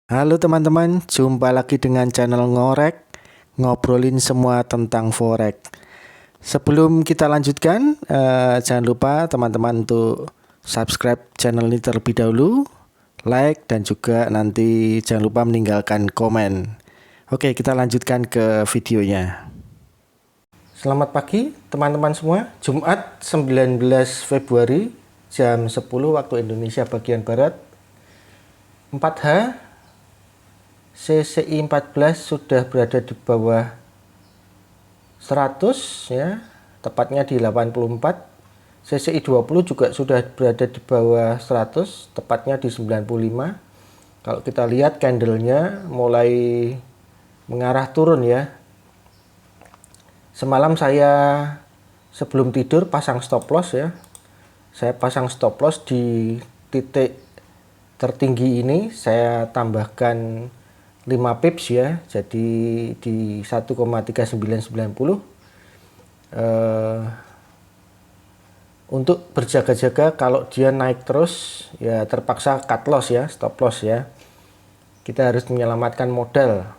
Halo teman-teman, jumpa lagi dengan channel Ngorek, ngobrolin semua tentang forex. Sebelum kita lanjutkan, jangan lupa teman-teman untuk subscribe channel ini terlebih dahulu, like, dan juga nanti jangan lupa meninggalkan komen. Oke, kita lanjutkan ke videonya. Selamat pagi teman-teman semua, Jumat 19 Februari jam 10 waktu Indonesia bagian Barat. 4H CCI 14 sudah berada di bawah 100 ya, tepatnya di 84. CCI 20 juga sudah berada di bawah 100, tepatnya di 95. Kalau kita lihat candlenya mulai mengarah turun ya. Semalam saya sebelum tidur pasang stop loss ya. Saya pasang stop loss di titik tertinggi ini, saya tambahkan 5 pips ya, jadi di 1,3990. Untuk berjaga-jaga kalau dia naik terus ya terpaksa cut loss ya, stop loss ya. Kita harus menyelamatkan modal,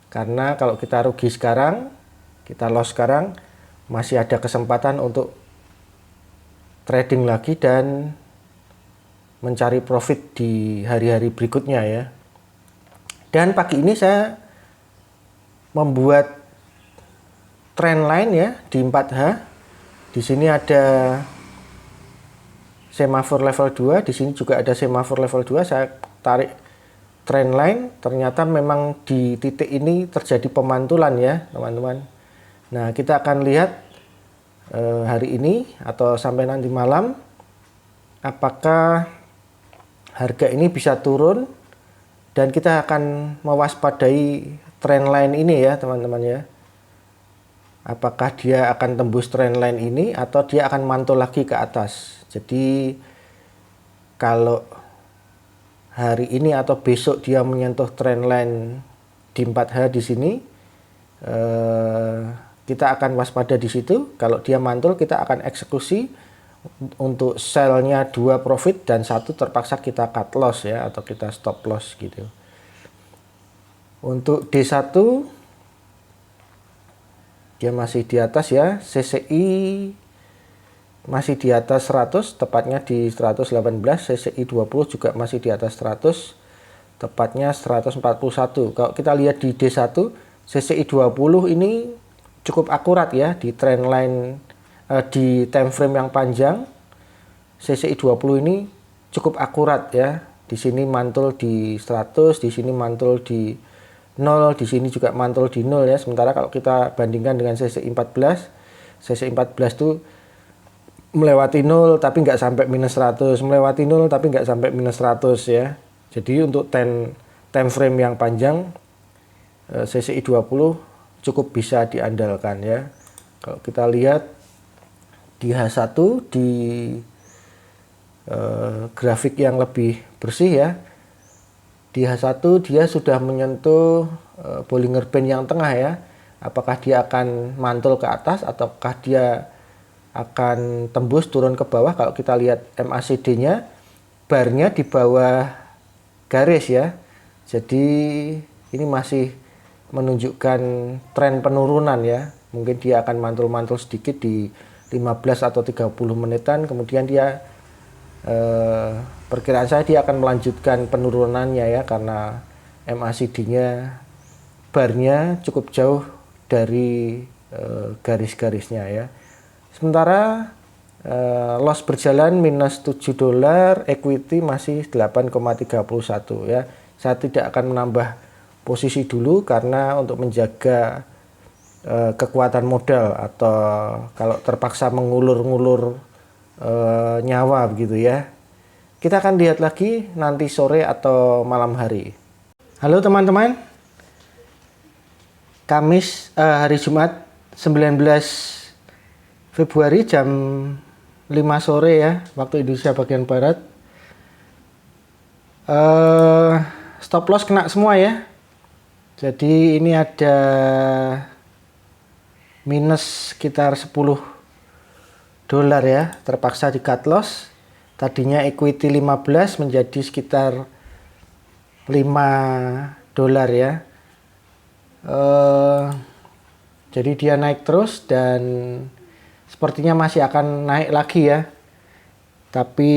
karena kalau kita rugi sekarang, kita loss sekarang, masih ada kesempatan untuk trading lagi dan mencari profit di hari-hari berikutnya ya. Dan pagi ini saya membuat trend line ya di 4H. Di sini ada semafor level 2, di sini juga ada semafor level 2. Saya tarik trend line, ternyata memang di titik ini terjadi pemantulan ya, teman-teman. Nah, kita akan lihat hari ini atau sampai nanti malam apakah harga ini bisa turun. Dan kita akan mewaspadai trend line ini ya teman-teman ya. Apakah dia akan tembus trend line ini atau dia akan mantul lagi ke atas. Jadi kalau hari ini atau besok dia menyentuh trend line di 4H di sini, kita akan waspada di situ. Kalau dia mantul kita akan eksekusi untuk sell-nya 2 profit dan 1 terpaksa kita cut loss ya, atau kita stop loss gitu. Untuk D1 dia masih di atas ya, CCI masih di atas 100, tepatnya di 118. CCI 20 juga masih di atas 100, tepatnya 141. Kalau kita lihat di D1, CCI 20 ini cukup akurat ya di trend line, di time frame yang panjang. CCI 20 ini cukup akurat ya. Di sini mantul di 100, di sini mantul di 0, di sini juga mantul di 0 ya. Sementara kalau kita bandingkan dengan CCI 14, CCI 14 itu melewati 0 tapi nggak sampai minus 100, melewati 0 tapi nggak sampai minus 100 ya. Jadi untuk time frame yang panjang, CCI 20 cukup bisa diandalkan ya. Kalau kita lihat di H1 di grafik yang lebih bersih ya, di H1 dia sudah menyentuh Bollinger Band yang tengah ya. Apakah dia akan mantul ke atas ataukah dia akan tembus turun ke bawah. Kalau kita lihat MACD-nya, barnya di bawah garis ya. Jadi ini masih menunjukkan tren penurunan ya. Mungkin dia akan mantul-mantul sedikit di 15 atau 30 menitan, kemudian dia perkiraan saya dia akan melanjutkan penurunannya ya, karena MACD-nya, barnya cukup jauh dari garis-garisnya ya. Sementara loss berjalan minus $7, equity masih 8,31 ya. Saya tidak akan menambah posisi dulu karena untuk menjaga kekuatan modal, atau kalau terpaksa mengulur-ngulur nyawa begitu ya. Kita akan lihat lagi nanti sore atau malam hari. Halo teman-teman, hari Jumat 19 Februari jam 5 sore ya, waktu Indonesia bagian Barat. Stop loss kena semua ya. Jadi ini ada minus sekitar $10 ya, terpaksa di cut loss. Tadinya equity 15 menjadi sekitar $5 ya. Jadi dia naik terus dan sepertinya masih akan naik lagi ya. Tapi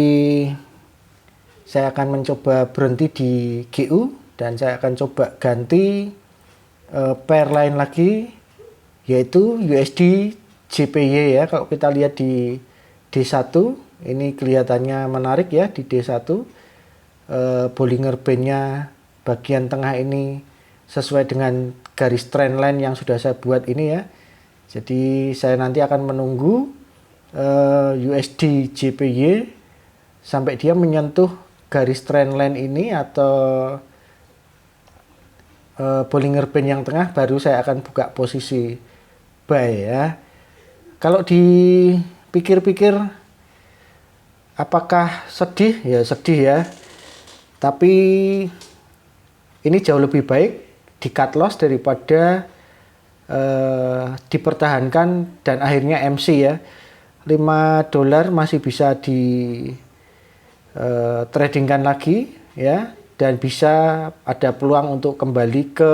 saya akan mencoba berhenti di GU dan saya akan coba ganti pair lain lagi, yaitu USD JPY ya. Kalau kita lihat di D1 ini kelihatannya menarik ya. Di D1 Bollinger Band-nya bagian tengah ini sesuai dengan garis trendline yang sudah saya buat ini ya. Jadi saya nanti akan menunggu USD JPY sampai dia menyentuh garis trendline ini atau Bollinger Band yang tengah, baru saya akan buka posisi buy ya. Kalau dipikir-pikir apakah sedih? Ya sedih ya. Tapi ini jauh lebih baik di cut loss daripada dipertahankan dan akhirnya MC ya. $5 masih bisa di tradingkan lagi ya, dan bisa ada peluang untuk kembali ke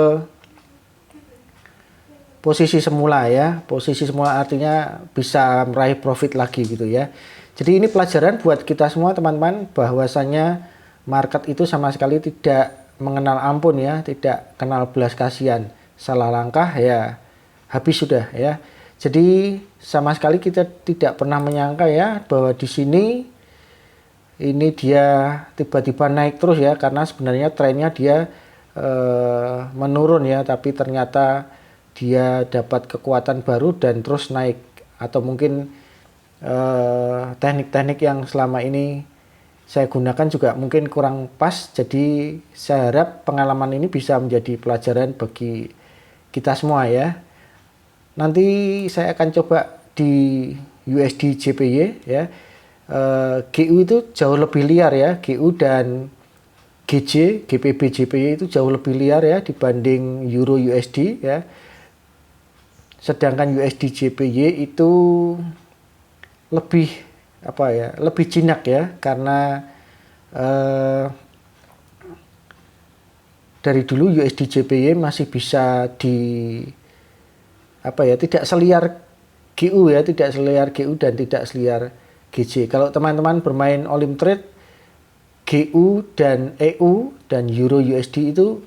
posisi semula ya. Posisi semula artinya bisa meraih profit lagi gitu ya. Jadi ini pelajaran buat kita semua teman-teman, bahwasanya market itu sama sekali tidak mengenal ampun ya, tidak kenal belas kasihan. Salah langkah ya habis sudah ya. Jadi sama sekali kita tidak pernah menyangka ya bahwa di sini ini dia tiba-tiba naik terus ya, karena sebenarnya trennya dia menurun ya, tapi ternyata dia dapat kekuatan baru dan terus naik. Atau mungkin teknik-teknik yang selama ini saya gunakan juga mungkin kurang pas. Jadi saya harap pengalaman ini bisa menjadi pelajaran bagi kita semua ya. Nanti saya akan coba di USD JPY ya. GU itu jauh lebih liar ya, GU dan GPB JPY itu jauh lebih liar ya dibanding Euro USD ya. Sedangkan USD JPY itu lebih lebih jinak ya, karena dari dulu USD JPY masih bisa tidak seliar GU ya, tidak seliar GU dan tidak seliar GJ. Kalau teman-teman bermain Olim Trade, GU dan EU dan Euro USD itu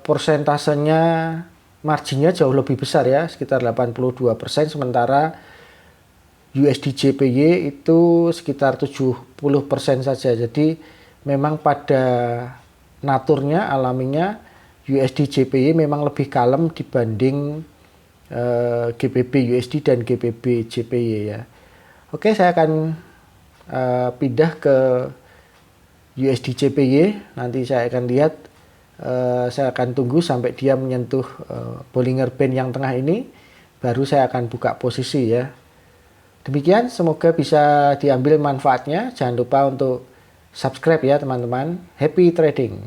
persentasenya, marginnya jauh lebih besar ya, sekitar 82%, sementara USD JPY itu sekitar 70% saja. Jadi memang pada naturnya, alaminya USD JPY memang lebih kalem dibanding GBP USD dan GBP JPY ya. Oke, saya akan pindah ke USD JPY. Nanti saya akan lihat, saya akan tunggu sampai dia menyentuh Bollinger Band yang tengah ini, baru saya akan buka posisi ya. Demikian, semoga bisa diambil manfaatnya. Jangan lupa untuk subscribe ya teman-teman. Happy trading!